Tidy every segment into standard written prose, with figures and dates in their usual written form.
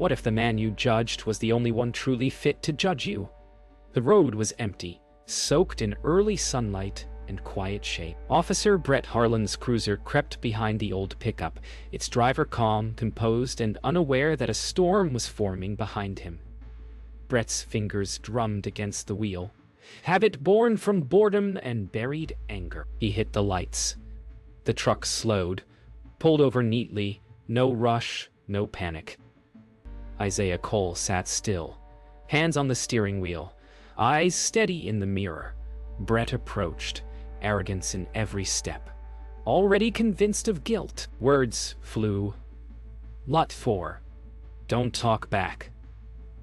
What if the man you judged was the only one truly fit to judge you? The road was empty, soaked in early sunlight and quiet shade. Officer Brett Harlan's cruiser crept behind the old pickup, its driver calm, composed, and unaware that a storm was forming behind him. Brett's fingers drummed against the wheel, habit born from boredom and buried anger. He hit the lights. The truck slowed, pulled over neatly, no rush, no panic. Isaiah Cole sat still, hands on the steering wheel, eyes steady in the mirror. Brett approached, arrogance in every step, already convinced of guilt. Words flew. Lot 4. Don't talk back.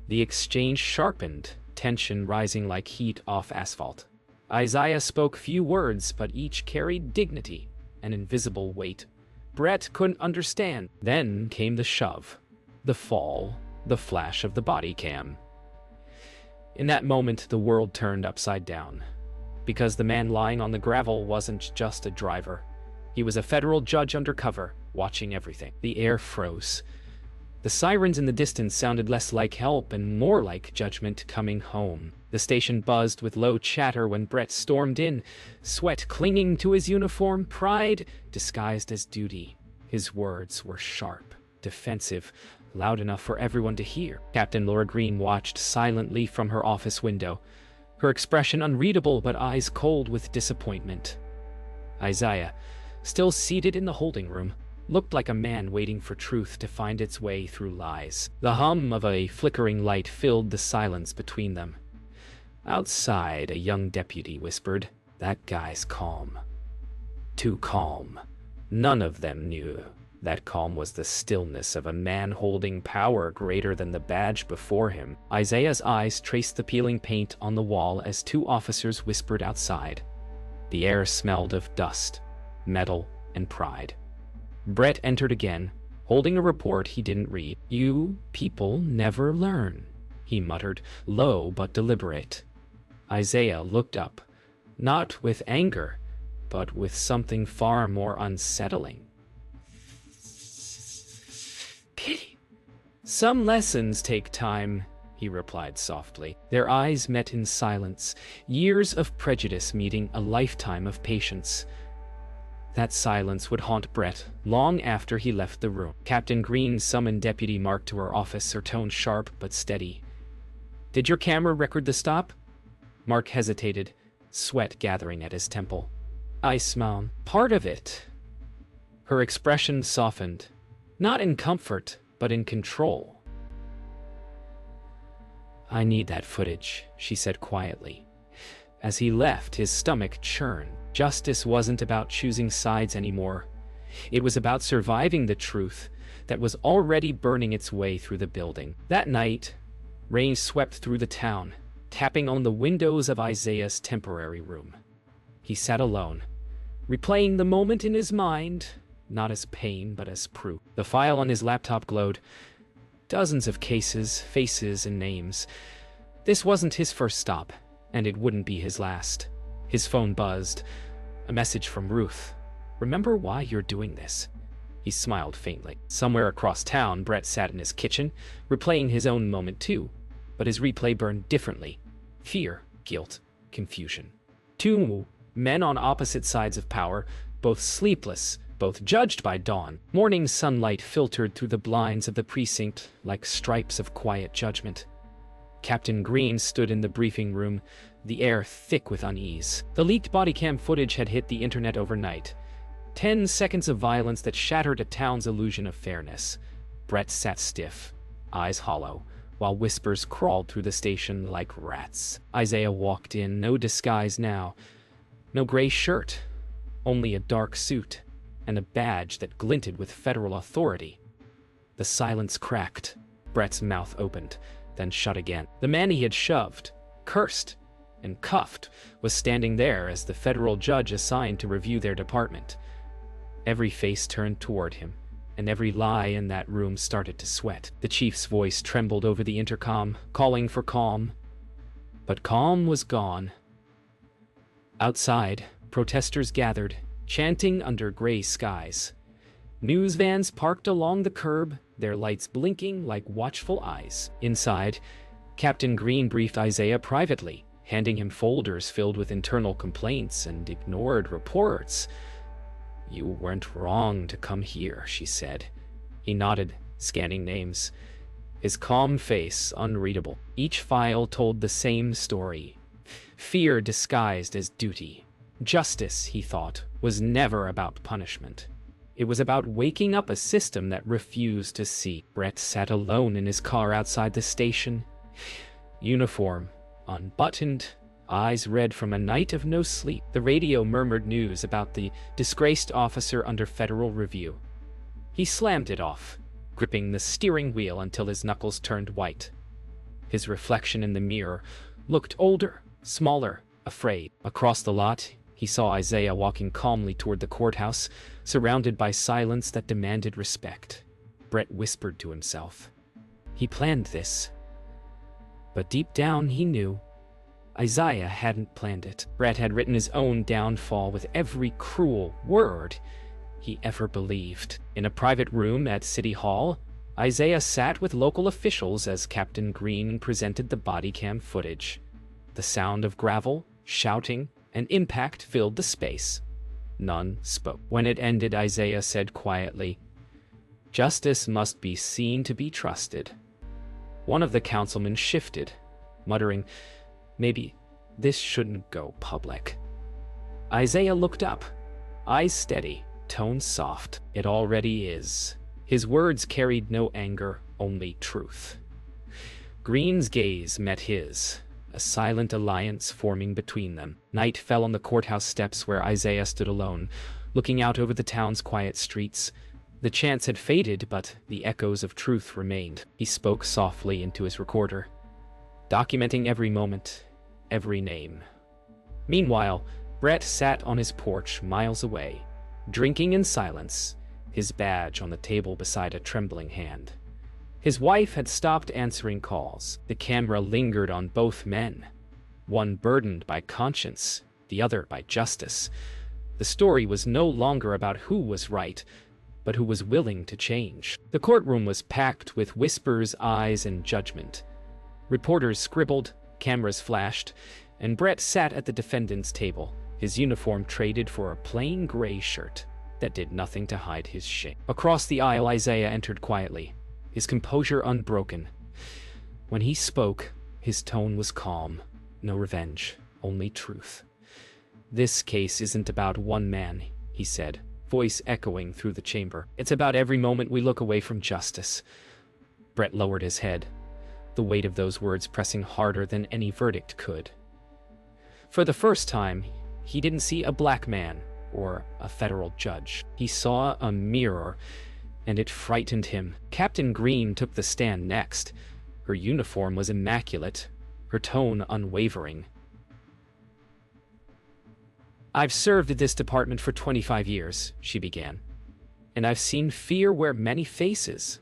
The exchange sharpened, tension rising like heat off asphalt. Isaiah spoke few words, but each carried dignity, an invisible weight. Brett couldn't understand. Then came the shove, the fall, the flash of the body cam. In that moment, the world turned upside down, because the man lying on the gravel wasn't just a driver. He was a federal judge undercover, watching everything. The air froze. The sirens in the distance sounded less like help and more like judgment coming home. The station buzzed with low chatter when Brett stormed in, sweat clinging to his uniform, pride disguised as duty. His words were sharp, defensive, loud enough for everyone to hear. Captain Laura Green watched silently from her office window, her expression unreadable but eyes cold with disappointment. Isaiah, still seated in the holding room, looked like a man waiting for truth to find its way through lies. The hum of a flickering light filled the silence between them. Outside, a young deputy whispered, "That guy's calm. Too calm." None of them knew that calm was the stillness of a man holding power greater than the badge before him. Isaiah's eyes traced the peeling paint on the wall as two officers whispered outside. The air smelled of dust, metal, and pride. Brett entered again, holding a report he didn't read. "You people never learn," he muttered, low but deliberate. Isaiah looked up, not with anger, but with something far more unsettling. "Pity. Some lessons take time," he replied softly. Their eyes met in silence, years of prejudice meeting a lifetime of patience. That silence would haunt Brett long after he left the room. Captain Green summoned Deputy Mark to her office, her tone sharp but steady. "Did your camera record the stop?" Mark hesitated, sweat gathering at his temple. "I smiled. Part of it." Her expression softened, not in comfort, but in control. "I need that footage," she said quietly. As he left, his stomach churned. Justice wasn't about choosing sides anymore. It was about surviving the truth that was already burning its way through the building. That night, rain swept through the town, tapping on the windows of Isaiah's temporary room. He sat alone, replaying the moment in his mind, not as pain, but as proof. The file on his laptop glowed. Dozens of cases, faces, and names. This wasn't his first stop, and it wouldn't be his last. His phone buzzed. A message from Ruth. "Remember why you're doing this?" He smiled faintly. Somewhere across town, Brett sat in his kitchen, replaying his own moment too. But his replay burned differently. Fear, guilt, confusion. Two men on opposite sides of power, both sleepless, both judged by dawn. Morning sunlight filtered through the blinds of the precinct like stripes of quiet judgment. Captain Green stood in the briefing room, the air thick with unease. The leaked body cam footage had hit the internet overnight. 10 seconds of violence that shattered a town's illusion of fairness. Brett sat stiff, eyes hollow, while whispers crawled through the station like rats. Isaiah walked in, no disguise now. No gray shirt, only a dark suit, and a badge that glinted with federal authority. The silence cracked. Brett's mouth opened, then shut again. The man he had shoved, cursed, and cuffed was standing there as the federal judge assigned to review their department. Every face turned toward him, and every lie in that room started to sweat. The chief's voice trembled over the intercom, calling for calm. But calm was gone. Outside, protesters gathered, chanting under gray skies. News vans parked along the curb, their lights blinking like watchful eyes. Inside, Captain Green briefed Isaiah privately, handing him folders filled with internal complaints and ignored reports. "You weren't wrong to come here," she said. He nodded, scanning names, his calm face unreadable. Each file told the same story. Fear disguised as duty. Justice, he thought, was never about punishment. It was about waking up a system that refused to see. Brett sat alone in his car outside the station. Uniform, unbuttoned, eyes red from a night of no sleep. The radio murmured news about the disgraced officer under federal review. He slammed it off, gripping the steering wheel until his knuckles turned white. His reflection in the mirror looked older, smaller, afraid. Across the lot, he saw Isaiah walking calmly toward the courthouse, surrounded by silence that demanded respect. Brett whispered to himself. He planned this. But deep down, he knew Isaiah hadn't planned it. Brett had written his own downfall with every cruel word he ever believed. In a private room at City Hall, Isaiah sat with local officials as Captain Green presented the body cam footage. The sound of gravel, shouting, and impact filled the space. None spoke. When it ended, Isaiah said quietly, "Justice must be seen to be trusted." One of the councilmen shifted, muttering, "Maybe this shouldn't go public." Isaiah looked up, eyes steady, tone soft. "It already is." His words carried no anger, only truth. Green's gaze met his, a silent alliance forming between them. Night fell on the courthouse steps where Isaiah stood alone, looking out over the town's quiet streets. The chants had faded, but the echoes of truth remained. He spoke softly into his recorder, documenting every moment, every name. Meanwhile, Brett sat on his porch miles away, drinking in silence, his badge on the table beside a trembling hand. His wife had stopped answering calls. The camera lingered on both men, one burdened by conscience, the other by justice. The story was no longer about who was right, but who was willing to change. The courtroom was packed with whispers, eyes, and judgment. Reporters scribbled, cameras flashed, and Brett sat at the defendant's table, his uniform traded for a plain gray shirt that did nothing to hide his shame. Across the aisle, Isaiah entered quietly, his composure unbroken. When he spoke, his tone was calm. No revenge, only truth. "This case isn't about one man," he said, voice echoing through the chamber. "It's about every moment we look away from justice." Brett lowered his head, the weight of those words pressing harder than any verdict could. For the first time, he didn't see a black man or a federal judge. He saw a mirror, and it frightened him. Captain Green took the stand next. Her uniform was immaculate, her tone unwavering. "I've served at this department for 25 years, she began, "and I've seen fear wear many faces."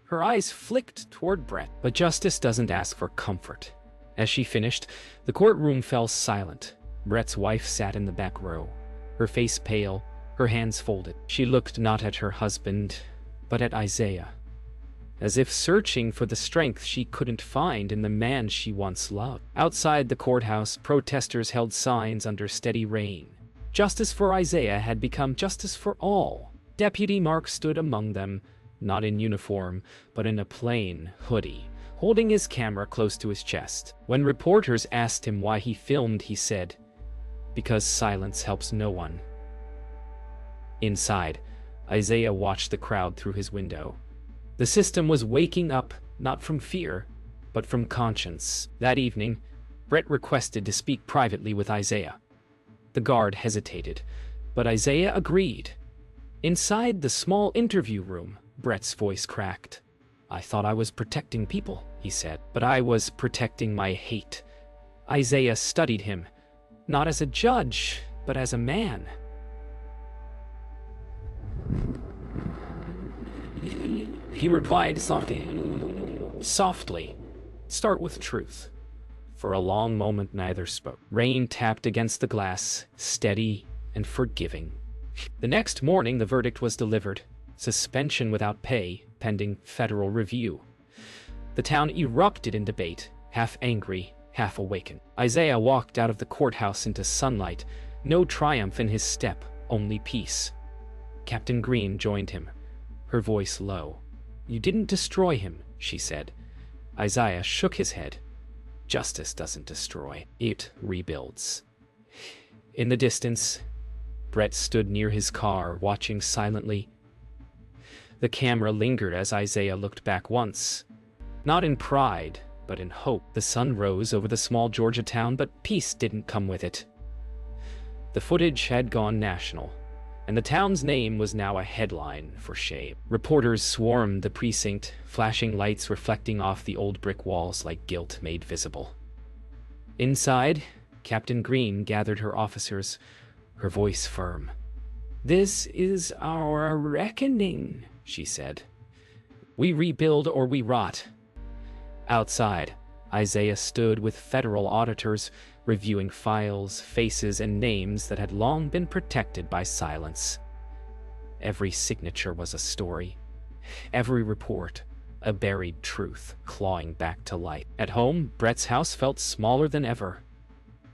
Her eyes flicked toward Brett. "But justice doesn't ask for comfort." As she finished, the courtroom fell silent. Brett's wife sat in the back row, her face pale, her hands folded. She looked not at her husband, but at Isaiah, as if searching for the strength she couldn't find in the man she once loved. Outside the courthouse, protesters held signs under steady rain. Justice for Isaiah had become justice for all. Deputy Mark stood among them, not in uniform, but in a plain hoodie, holding his camera close to his chest. When reporters asked him why he filmed, he said, "Because silence helps no one." Inside, Isaiah watched the crowd through his window. The system was waking up, not from fear, but from conscience. That evening, Brett requested to speak privately with Isaiah. The guard hesitated, but Isaiah agreed. Inside the small interview room, Brett's voice cracked. "I thought I was protecting people," he said, "but I was protecting my hate." Isaiah studied him, not as a judge, but as a man. He replied softly, "Start with truth." For a long moment, neither spoke. Rain tapped against the glass, steady and forgiving. The next morning, the verdict was delivered. Suspension without pay, pending federal review. The town erupted in debate, half angry, half awakened. Isaiah walked out of the courthouse into sunlight, no triumph in his step, only peace. Captain Green joined him, her voice low. "You didn't destroy him," she said. Isaiah shook his head. "Justice doesn't destroy, it rebuilds." In the distance, Brett stood near his car, watching silently. The camera lingered as Isaiah looked back once. Not in pride, but in hope. The sun rose over the small Georgia town, but peace didn't come with it. The footage had gone national, and the town's name was now a headline for shame. Reporters swarmed the precinct, flashing lights reflecting off the old brick walls like guilt made visible. Inside, Captain Green gathered her officers, her voice firm. "This is our reckoning," she said. "We rebuild or we rot." Outside, Isaiah stood with federal auditors, reviewing files, faces, and names that had long been protected by silence. Every signature was a story. Every report, a buried truth, clawing back to light. At home, Brett's house felt smaller than ever.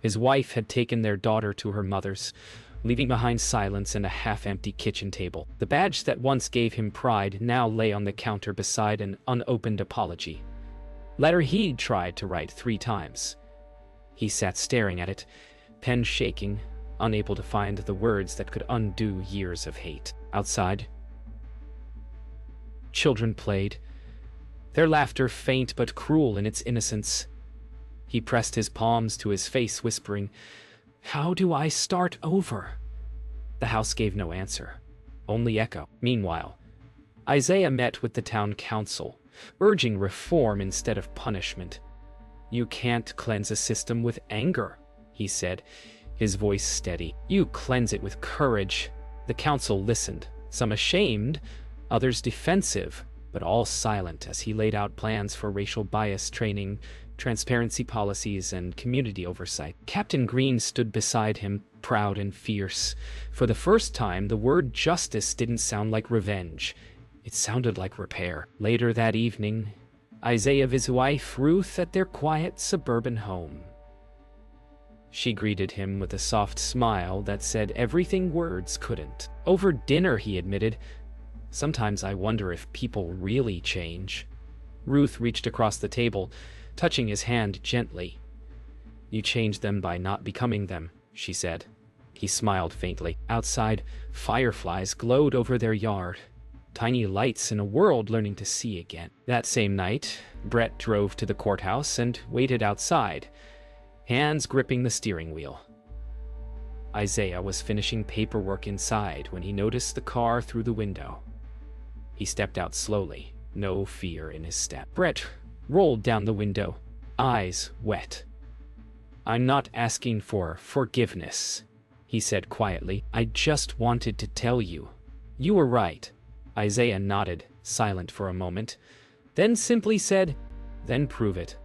His wife had taken their daughter to her mother's, leaving behind silence and a half-empty kitchen table. The badge that once gave him pride now lay on the counter beside an unopened apology. Letter he'd tried to write 3 times. He sat staring at it, pen shaking, unable to find the words that could undo years of hate. Outside, children played, their laughter faint but cruel in its innocence. He pressed his palms to his face, whispering, "How do I start over?" The house gave no answer, only echo. Meanwhile, Isaiah met with the town council, urging reform instead of punishment. "You can't cleanse a system with anger," he said, his voice steady. "You cleanse it with courage." The council listened, some ashamed, others defensive, but all silent as he laid out plans for racial bias training, transparency policies, and community oversight. Captain Green stood beside him, proud and fierce. For the first time, the word justice didn't sound like revenge. It sounded like repair. Later that evening, Isaiah and his wife, Ruth, at their quiet suburban home. She greeted him with a soft smile that said everything words couldn't. Over dinner, he admitted, "Sometimes I wonder if people really change." Ruth reached across the table, touching his hand gently. "You change them by not becoming them," she said. He smiled faintly. Outside, fireflies glowed over their yard. Tiny lights in a world learning to see again. That same night, Brett drove to the courthouse and waited outside, hands gripping the steering wheel. Isaiah was finishing paperwork inside when he noticed the car through the window. He stepped out slowly, no fear in his step. Brett rolled down the window, eyes wet. "I'm not asking for forgiveness," he said quietly. "I just wanted to tell you. You were right." Isaiah nodded, silent for a moment, then simply said, "Then prove it."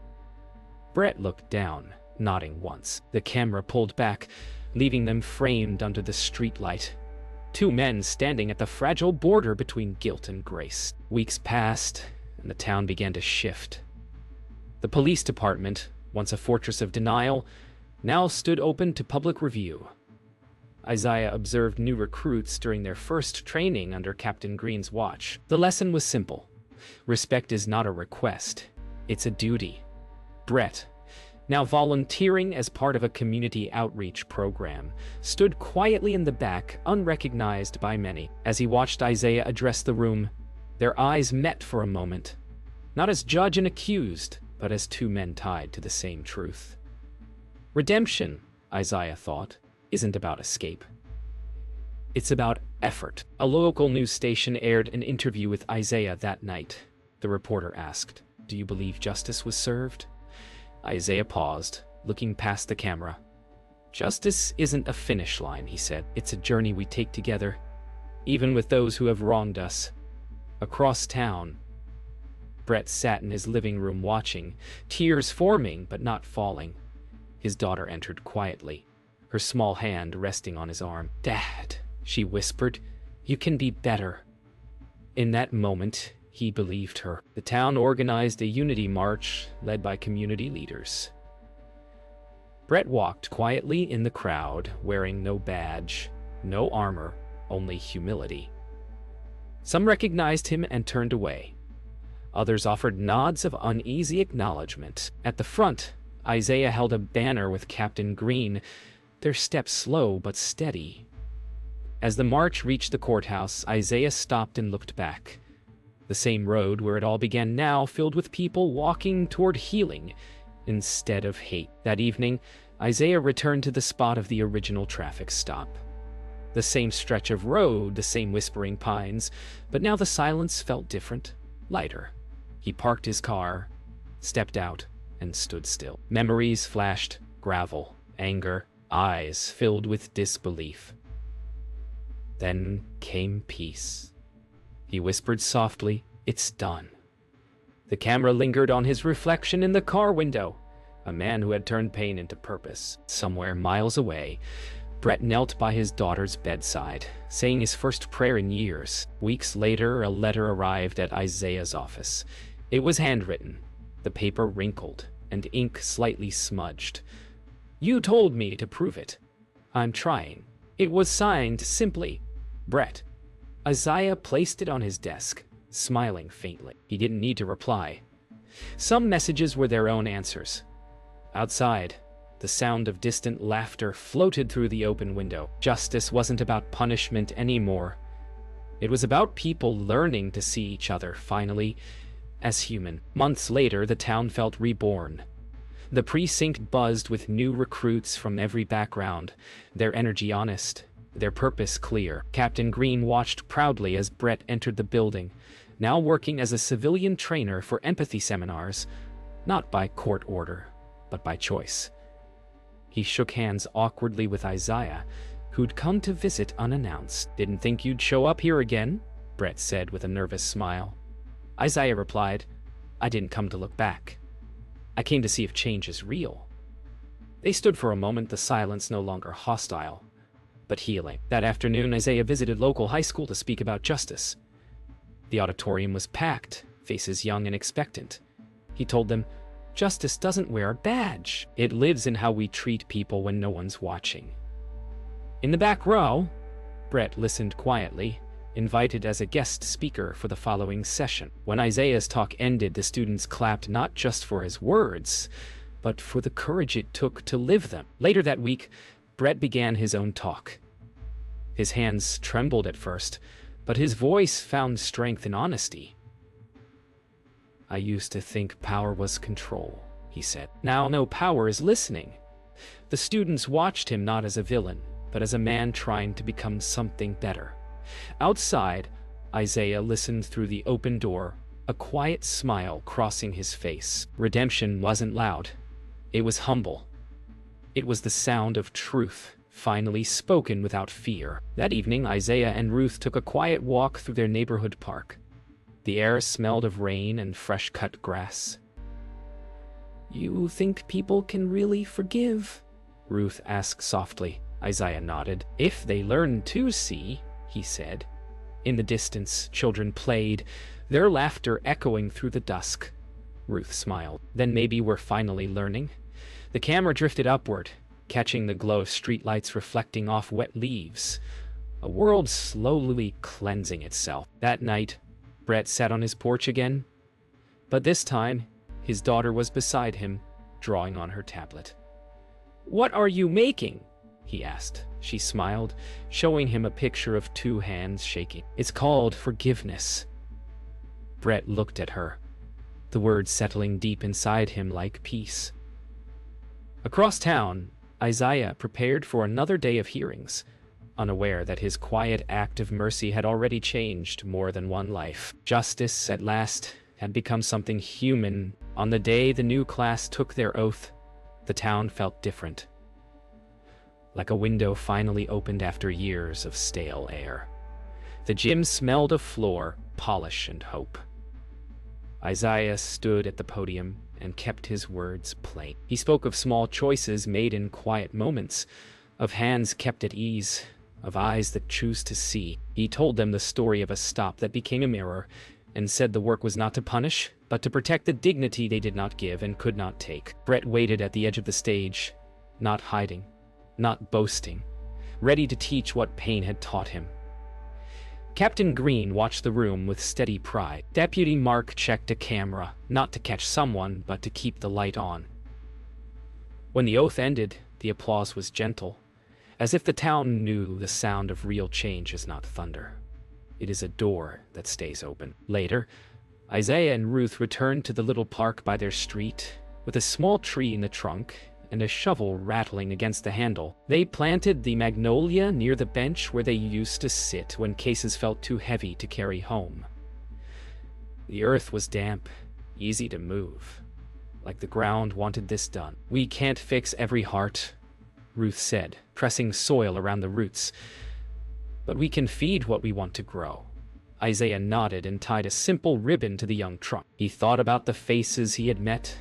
Brett looked down, nodding once. The camera pulled back, leaving them framed under the streetlight. 2 men standing at the fragile border between guilt and grace. Weeks passed, and the town began to shift. The police department, once a fortress of denial, now stood open to public review. Isaiah observed new recruits during their first training under Captain Green's watch. The lesson was simple. Respect is not a request, it's a duty. Brett, now volunteering as part of a community outreach program, stood quietly in the back, unrecognized by many. As he watched Isaiah address the room, their eyes met for a moment, not as judge and accused, but as 2 men tied to the same truth. Redemption, Isaiah thought, isn't about escape. It's about effort. A local news station aired an interview with Isaiah that night. The reporter asked, "Do you believe justice was served?" Isaiah paused, looking past the camera. "Justice isn't a finish line," he said. "It's a journey we take together, even with those who have wronged us." Across town, Brett sat in his living room watching, tears forming but not falling. His daughter entered quietly, her small hand resting on his arm. "Dad," she whispered, "you can be better." In that moment, He believed her. The town organized a unity march led by community leaders. Brett walked quietly in the crowd, wearing no badge, no armor, only humility. Some recognized him and turned away. Others offered nods of uneasy acknowledgement. At the front, Isaiah held a banner with Captain Green, their steps slow but steady. As the march reached the courthouse, Isaiah stopped and looked back. The same road where it all began now, filled with people walking toward healing instead of hate. That evening, Isaiah returned to the spot of the original traffic stop. The same stretch of road, the same whispering pines, but now the silence felt different, lighter. He parked his car, stepped out, and stood still. Memories flashed, gravel, anger, eyes filled with disbelief. Then came peace. He whispered softly, "It's done." The camera lingered on his reflection in the car window, a man who had turned pain into purpose. Somewhere miles away, Brett knelt by his daughter's bedside, saying his first prayer in years. Weeks later, a letter arrived at Isaiah's office. It was handwritten, the paper wrinkled, and ink slightly smudged. "You told me to prove it. I'm trying." It was signed simply, Brett. Isaiah placed it on his desk, smiling faintly. He didn't need to reply. Some messages were their own answers. Outside, the sound of distant laughter floated through the open window. Justice wasn't about punishment anymore. It was about people learning to see each other, finally, as human. Months later, the town felt reborn. The precinct buzzed with new recruits from every background, their energy honest, their purpose clear. Captain Green watched proudly as Brett entered the building, now working as a civilian trainer for empathy seminars, not by court order, but by choice. He shook hands awkwardly with Isaiah, who'd come to visit unannounced. "Didn't think you'd show up here again," Brett said with a nervous smile. Isaiah replied, "I didn't come to look back. I came to see if change is real." They stood for a moment, the silence no longer hostile, but healing. That afternoon, Isaiah visited local high school to speak about justice. The auditorium was packed, faces young and expectant. He told them, "Justice doesn't wear a badge. It lives in how we treat people when no one's watching." In the back row, Brett listened quietly, invited as a guest speaker for the following session. When Isaiah's talk ended, the students clapped not just for his words, but for the courage it took to live them. Later that week, Brett began his own talk. His hands trembled at first, but his voice found strength in honesty. "I used to think power was control," he said. "Now no, power is listening." The students watched him not as a villain, but as a man trying to become something better. Outside, Isaiah listened through the open door, a quiet smile crossing his face. Redemption wasn't loud. It was humble. It was the sound of truth, finally spoken without fear. That evening, Isaiah and Ruth took a quiet walk through their neighborhood park. The air smelled of rain and fresh-cut grass. "You think people can really forgive?" Ruth asked softly. Isaiah nodded. "If they learn to see," he said. In the distance, children played, their laughter echoing through the dusk. Ruth smiled. "Then maybe we're finally learning." The camera drifted upward, catching the glow of streetlights reflecting off wet leaves. A world slowly cleansing itself. That night, Brett sat on his porch again. But this time, his daughter was beside him, drawing on her tablet. "What are you making?" he asked. She smiled, showing him a picture of two hands shaking. "It's called forgiveness." Brett looked at her, the words settling deep inside him like peace. Across town, Isaiah prepared for another day of hearings, unaware that his quiet act of mercy had already changed more than one life. Justice, at last, had become something human. On the day the new class took their oath, the town felt different. Like a window finally opened after years of stale air. The gym smelled of floor, polish, and hope. Isaiah stood at the podium and kept his words plain. He spoke of small choices made in quiet moments, of hands kept at ease, of eyes that choose to see. He told them the story of a stop that became a mirror, and said the work was not to punish, but to protect the dignity they did not give and could not take. Brett waited at the edge of the stage, not hiding, not boasting, ready to teach what pain had taught him. Captain Green watched the room with steady pride. Deputy Mark checked a camera, not to catch someone, but to keep the light on. When the oath ended, the applause was gentle, as if the town knew the sound of real change is not thunder. It is a door that stays open. Later, Isaiah and Ruth returned to the little park by their street, with a small tree in the trunk and a shovel rattling against the handle. They planted the magnolia near the bench where they used to sit when cases felt too heavy to carry home. The earth was damp, easy to move, like the ground wanted this done. "We can't fix every heart," Ruth said, pressing soil around the roots, "but we can feed what we want to grow." Isaiah nodded and tied a simple ribbon to the young trunk. He thought about the faces he had met,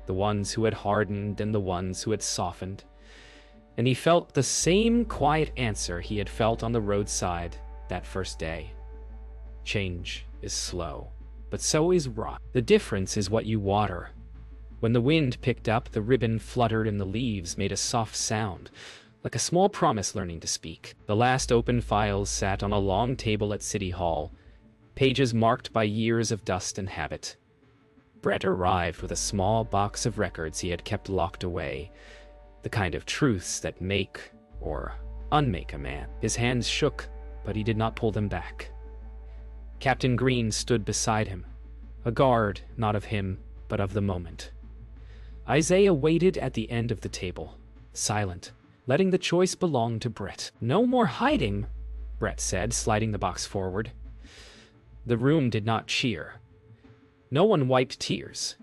the ones who had hardened and the ones who had softened, and he felt the same quiet answer he had felt on the roadside that first day. Change is slow, but so is rot. The difference is what you water. When the wind picked up, the ribbon fluttered and the leaves made a soft sound, like a small promise learning to speak. The last open files sat on a long table at City Hall, pages marked by years of dust and habit. Brett arrived with a small box of records he had kept locked away, the kind of truths that make or unmake a man. His hands shook, but he did not pull them back. Captain Green stood beside him, a guard not of him, but of the moment. Isaiah waited at the end of the table, silent, letting the choice belong to Brett. "No more hiding," Brett said, sliding the box forward. The room did not cheer. No one wiped tears.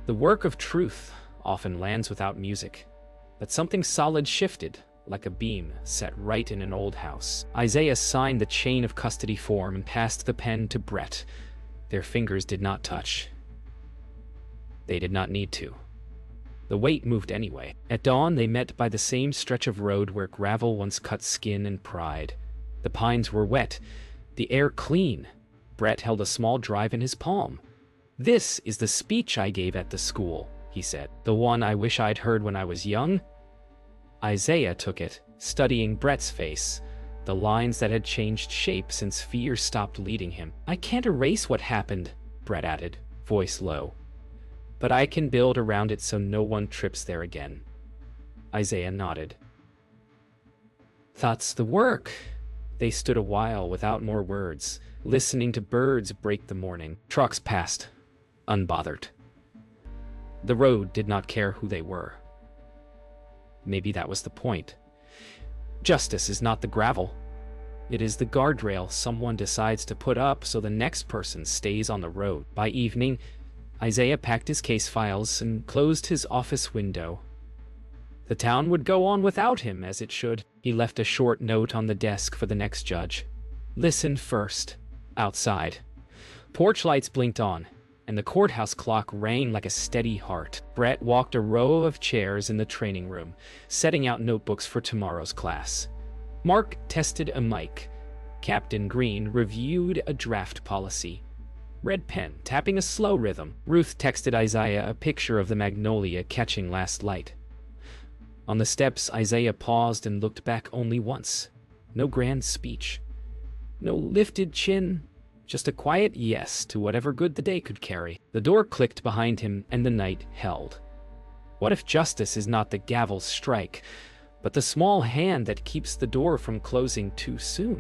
The work of truth often lands without music, but something solid shifted, like a beam set right in an old house. Isaiah signed the chain of custody form and passed the pen to Brett. Their fingers did not touch. They did not need to. The weight moved anyway. At dawn, they met by the same stretch of road where gravel once cut skin and pride. The pines were wet, the air clean. Brett held a small drive in his palm. "This is the speech I gave at the school," he said. "The one I wish I'd heard when I was young." Isaiah took it, studying Brett's face, the lines that had changed shape since fear stopped leading him. "I can't erase what happened," Brett added, voice low, "but I can build around it so no one trips there again." Isaiah nodded. "That's the work." They stood a while without more words, listening to birds break the morning. Trucks passed, unbothered. The road did not care who they were. Maybe that was the point. Justice is not the gravel. It is the guardrail someone decides to put up so the next person stays on the road. By evening, Isaiah packed his case files and closed his office window. The town would go on without him, as it should. He left a short note on the desk for the next judge. "Listen first." Outside, porch lights blinked on, and the courthouse clock rang like a steady heart. Brett walked a row of chairs in the training room, setting out notebooks for tomorrow's class. Mark tested a mic. Captain Green reviewed a draft policy. Red pen, tapping a slow rhythm. Ruth texted Isaiah a picture of the magnolia catching last light. On the steps, Isaiah paused and looked back only once. No grand speech. No lifted chin. Just a quiet yes to whatever good the day could carry. The door clicked behind him and the night held. What if justice is not the gavel's strike, but the small hand that keeps the door from closing too soon?